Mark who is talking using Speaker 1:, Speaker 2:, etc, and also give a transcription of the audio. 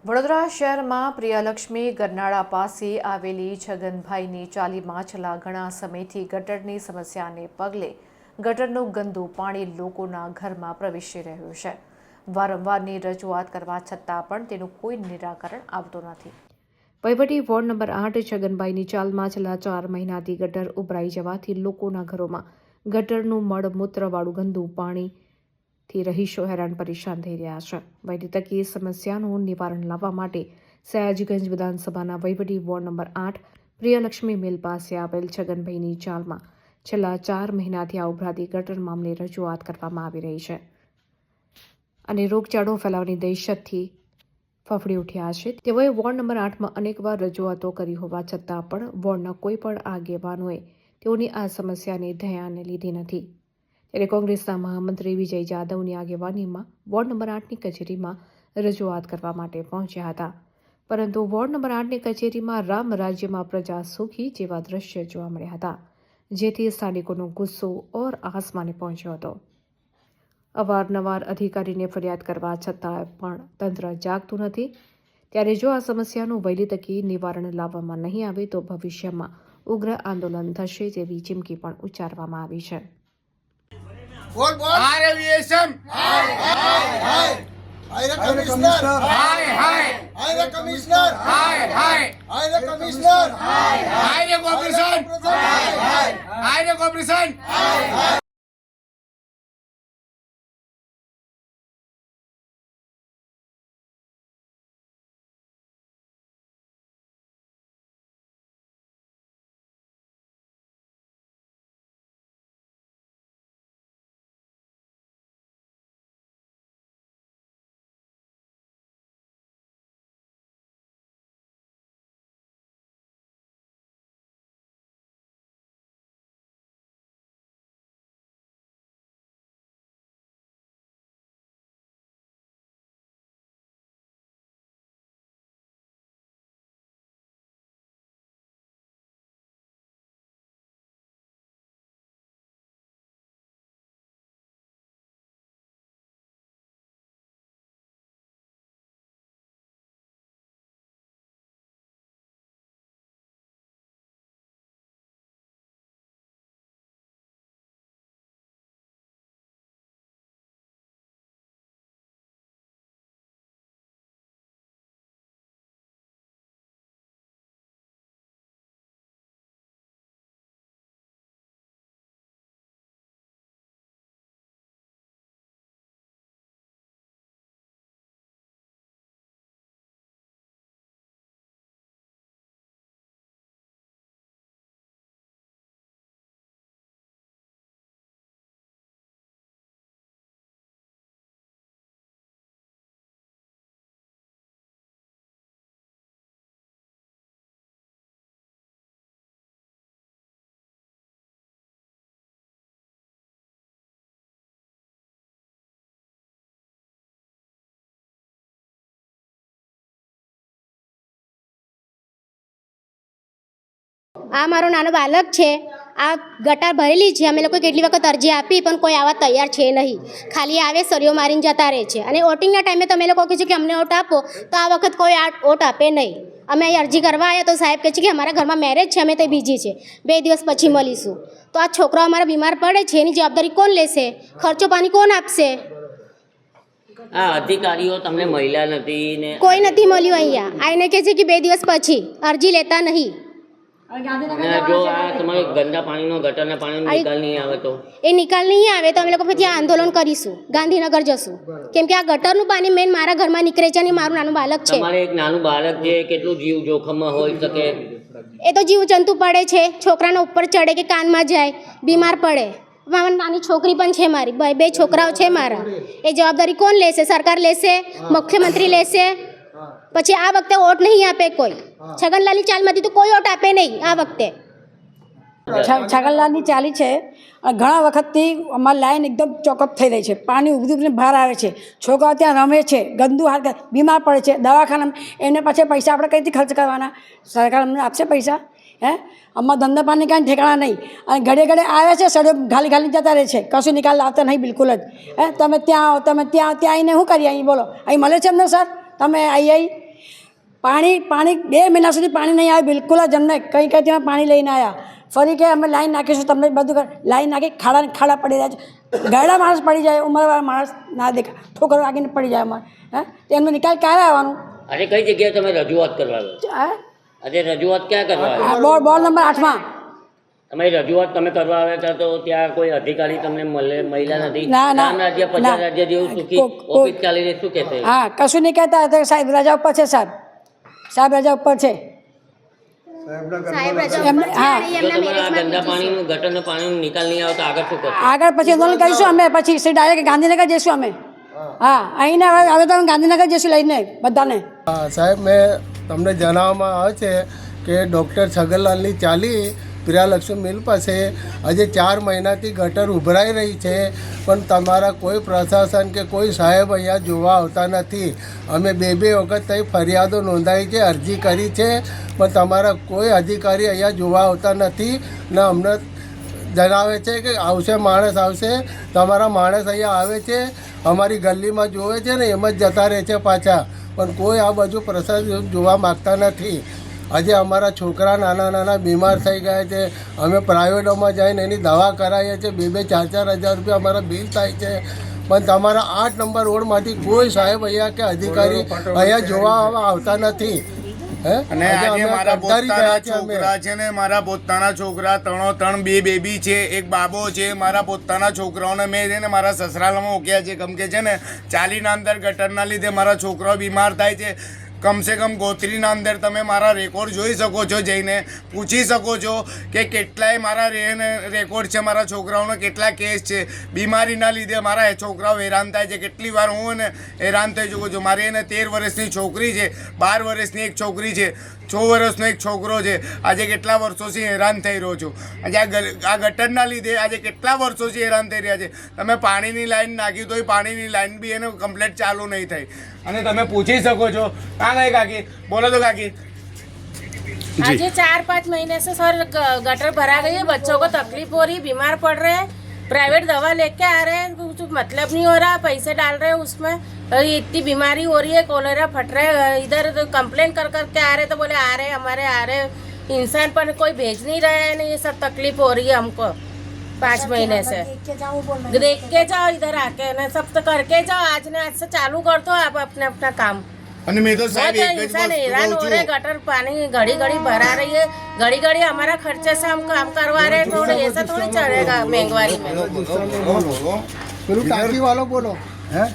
Speaker 1: વડોદરા શહેરમાં પ્રિયાલક્ષ્મી ગરનાળા પાસે આવેલી છગનભાઈની ચાલીમાં છેલ્લા ઘણા સમયથી ગટરની સમસ્યાને પગલે ગટરનું ગંદુ પાણી લોકોના ઘરમાં પ્રવેશી રહ્યું છે। વારંવારની રજૂઆત કરવા છતાં પણ તેનું કોઈ નિરાકરણ આવતું નથી। વહીવટી વોર્ડ નંબર 8 છગનભાઈની ચાલમાં છેલ્લા 4 મહિનાથી ગટર ઉભરાઈ જવાથી લોકોના ઘરોમાં ગટરનું મળમૂત્રવાળું ગંદુ પાણી થી રહીશો હેરાન પરેશાન થઈ રહ્યા છે। વહેલી તકે સમસ્યાનું નિવારણ લાવવા માટે સયાજીગંજ વિધાનસભાના વહીવટી વોર્ડ નંબર 8 પ્રિયલક્ષ્મી મિલ પાસે આવેલ છગનભાઈની ચાલમાં છેલ્લા 4 મહિનાથી આ ઉભરાતી ગટર મામલે રજૂઆત કરવામાં આવી રહી છે અને રોગચાળો ફેલાવવાની દહેશતથી ફફડી ઉઠ્યા છે। તેઓએ વોર્ડ નંબર 8માં અનેકવાર રજૂઆતો કરી હોવા છતાં પણ વોર્ડના કોઈ પણ આગેવાનોએ તેઓની આ સમસ્યાને ધ્યાને લીધી નથી। ત્યારે કોંગ્રેસના મહામંત્રી વિજય જાદવની આગેવાનીમાં વોર્ડ નંબર 8ની કચેરીમાં રજૂઆત કરવા માટે પહોંચ્યા હતા, પરંતુ વોર્ડ નંબર 8ની કચેરીમાં રામ રાજ્યમાં પ્રજા સુખી જેવા દ્રશ્ય જોવા મળ્યા હતા, જેથી સ્થાનિકોનો ગુસ્સો ઓર આસમાને પહોંચ્યો હતો। અવારનવાર અધિકારીને ફરિયાદ કરવા છતાં પણ તંત્ર જાગતું નથી। ત્યારે જો આ સમસ્યાનું વહેલી તકે નિવારણ લાવવામાં નહીં આવે તો ભવિષ્યમાં ઉગ્ર આંદોલન થશે તેવી ચીમકી પણ ઉચ્ચારવામાં આવી છે।
Speaker 2: बोल बोल हाय एविएशन हाय हाय हाय हाय रे कमिश्नर हाय हाय हाय रे कमिश्नर हाय हाय हाय रे कमिश्नर हाय हाय रे कॉर्पोरेशन हाय हाय हाय रे कॉर्पोरेशन हाय हाय
Speaker 3: આ મારો નાનો બાળક છે। આ ગટર ભરેલી છે। અમે લોકો કેટલી વખત અરજી આપી પણ કોઈ આવવા તૈયાર છે નહીં। ખાલી આવે સળીઓ મારીને જતા રહે છે અને વોટિંગના ટાઈમે તમે લોકો કહે છે કે અમને વોટ આપો, તો આ વખત કોઈ વોટ આપે નહીં। અમે અહીં અરજી કરવા આવ્યા તો સાહેબ કહે છે કે અમારા ઘરમાં મેરેજ છે, અમે તે બીજી છે, 2 દિવસ પછી મળીશું। તો આ છોકરો અમારા બીમાર પડે છે, એની જવાબદારી કોણ લેશે? ખર્ચો પાણી કોણ આપશે?
Speaker 4: આ અધિકારીઓ તમને મહિલા નથી ને
Speaker 3: કોઈ નથી મળ્યું। અહીંયા આઈને કહે છે કે 2 દિવસ પછી અરજી લેતા નહીં।
Speaker 4: જો આ તમારે ગંદા પાણીનો ગટરના પાણીનો નિકાલ નહીં આવે તો
Speaker 3: એ નિકાલ નહીં આવે તો અમે લોકો પછી આંદોલન કરીશું, ગાંધીનગર જશું, કેમ કે આ ગટરનું પાણી મેન મારા ઘરમાં નીકળે છે અને મારું નાનું બાળક છે।
Speaker 4: તમારે એક નાનું બાળક છે, કેટલું જીવ જોખમમાં હોઈ શકે?
Speaker 3: એ તો જીવ જંતુ પડે છે, છોકરાના ઉપર ચડે કે કાનમાં જાય, બીમાર પડે। નાની છોકરી પણ છે મારી, 2 છોકરાઓ છે મારા। એ જવાબદારી કોણ લેશે? સરકાર લેશે? મુખ્યમંત્રી લેશે? પછી આ વખતે વોટ નહીં આપે કોઈ। છગનલાલની ચાલમાંથી તો કોઈ વોટ આપે નહીં આ વખતે।
Speaker 5: છગનલાલની ચાલી છે, ઘણા વખતથી અમારી લાઈન એકદમ ચોકઅપ થઈ રહી છે। પાણી ઉભરીને બહાર આવે છે, છોકરાઓ ત્યાં રમે છે, ગંદુ હાથ, બીમાર પડે છે દવાખાનામાં। એને પછી પૈસા આપણે કઈ રીતે ખર્ચ કરવાના? સરકાર અમને આપશે પૈસા? હે અમારા ધંધા પાણી કાંઈ ઠેકાણા નહીં અને ઘડે ઘડે આવે છે, સડે ખાલી ખાલી જતા રહે છે, કશું નિકાલ લાવતા નહીં બિલકુલ જ। હે તમે ત્યાં આવો, તમે ત્યાં આવીને શું કરીએ? અહીં બોલો, અહીં મળે છે અમને સર? તમે અહીં પાણી 2 મહિના સુધી પાણી નહીં આવ્યું બિલકુલ જ અમને કંઈ ત્યાં પાણી લઈને આવ્યા ફરી કે અમે લાઈન નાખીશું તમને બધું લાઈન નાખી ખાડા પડી રહ્યા છે ગાયડા માણસ પડી જાય ઉંમરવાળા માણસ ના દેખા ઠોકર વાગીને પડી જાય અમારે એમનો નિકાલ ક્યારે આવવાનું?
Speaker 4: આજે કઈ જગ્યાએ તમે રજૂઆત કરવા આવ્યા? આજે રજૂઆત ક્યાં કરવા આવ્યા?
Speaker 5: બોર્ડ નંબર 8માં.
Speaker 4: તમારી રજૂઆત તમે કરવા આવ્યા હતા તો ત્યાં કોઈ અધિકારી તમને મળ્યા નથી?
Speaker 5: ના, ના,
Speaker 4: રામ રાજ્ય
Speaker 5: ના.
Speaker 4: 50 રાજ્ય જેવું સુખી ઓફિસ ચાલી રહી શું કહેશે?
Speaker 5: હા કશું નહીં કહેતા હતા સાહેબ રજા ઉપર છે સાહેબ રજા ઉપર છે હા
Speaker 4: જો તમારા આ ગંદા પાણીનું ગટરના પાણીનું નિકાલ નહીં આવે તો આગળ શું કરશો?
Speaker 5: આગળ પછી આંદોલન કરીશું અમે પછી ડાયરેક્ટ ગાંધીનગર જઈશું અમે હા અહીં હવે તો અમે ગાંધીનગર જઈશું લઈને બધાને.
Speaker 2: સાહેબ મેં તમને જણાવવામાં આવે છે કે ડૉક્ટર છગનલાલની ચાલી પ્રિયાલક્ષ્મી મિલ પાસે આજે 4 મહિનાથી ગટર ઉભરાઈ રહી છે પણ તમારા કોઈ પ્રશાસન કે કોઈ સાહેબ અહીંયા જોવા આવતા નથી. અમે 2 વખત અહીં ફરિયાદો નોંધાવી છે, અરજી કરી છે પણ તમારા કોઈ અધિકારી અહીંયા જોવા આવતા નથી ને અમને જણાવે છે કે આવશે માણસ આવશે. તમારા માણસ અહીંયા આવે છે અમારી ગલીમાં જોવે છે ને એમ જ જતા રહે છે પાછા પણ કોઈ આ બાજુ પ્રશાસન જોવા માગતા નથી. આજે અમારા છોકરા નાના બીમાર થઈ ગયા છે અમે પ્રાઇવેટોમાં જઈને એની દવા કરાવીએ છીએ 2-4 હજાર રૂપિયા અમારા બિલ થાય છે પણ તમારા 8 નંબર રોડમાંથી કોઈ સાહેબ અહીંયા કે અધિકારી અહીંયા જોવા આવતા નથી.
Speaker 6: અને આજે મારા પોતાના છોકરા છે ને મારા પોતાના છોકરા 3 બેબી છે, એક બાબો છે. મારા પોતાના છોકરાઓને મેં છે ને મારા સસરાલામાં મૂક્યા છે કેમ કે છે ને ચાલીના અંદર ગટરના લીધે મારા છોકરાઓ બીમાર થાય છે. કમસે કમ ગોત્રીના અંદર તમે મારા રેકોર્ડ જોઈ શકો છો, જઈને પૂછી શકો છો કે કેટલાય મારા રેકોર્ડ છે, મારા છોકરાઓનો કેટલા કેસ છે. બીમારીના લીધે મારા છોકરાઓ હેરાન થાય છે. કેટલી વાર હું ને હેરાન થઈ ચૂકું છું. મારી એને 13 વર્ષની છોકરી છે, 12 વર્ષની એક છોકરી છે, 6 વર્ષનો એક છોકરો છે. આજે કેટલા વર્ષોથી હેરાન થઈ રહ્યો છું. આજે આ ગટરના લીધે આજે કેટલા વર્ષોથી હેરાન થઈ રહ્યા છે. તમે પાણીની લાઈન નાખી તો એ પાણીની લાઈન બી એને કમ્પ્લીટ ચાલુ નહીં થઈ. અને તમે પૂછી શકો છો हाँ नहीं काकी बोलो तो काकी
Speaker 7: आज 4-5 महीने से सर गटर भरा गई है, बच्चों को तकलीफ हो रही, बीमार पड़ रहे हैं, प्राइवेट दवा लेके आ रहे हैं, कुछ मतलब नहीं हो रहा, पैसे डाल रहे हैं उसमें, इतनी बीमारी हो रही है, कोलेरा फट रहे हैं. इधर तो कंप्लेन कर के आ रहे तो बोले आ रहे हमारे आ रहे इंसान पर कोई भेज नहीं रहे हैं. ये सब तकलीफ हो रही है हमको 5 महीने से. देख के जाओ इधर आके ना सब तो करके जाओ. आज ने आज से चालू कर दो आप अपना काम.
Speaker 6: અને મેં તો સાહેબ એક જ
Speaker 7: इंसान
Speaker 6: વસ્તુ
Speaker 7: हैरान हो
Speaker 6: કહું
Speaker 7: रहे,
Speaker 6: છું
Speaker 7: गटर पानी घड़ी भरा रही है, घड़ी हमारा खर्चे से हम काम करवा रहे हैं. थोड़े ऐसा थोड़ी चलेगा महंगाई में.
Speaker 2: પેલું ટાંકી વાળો બોલો.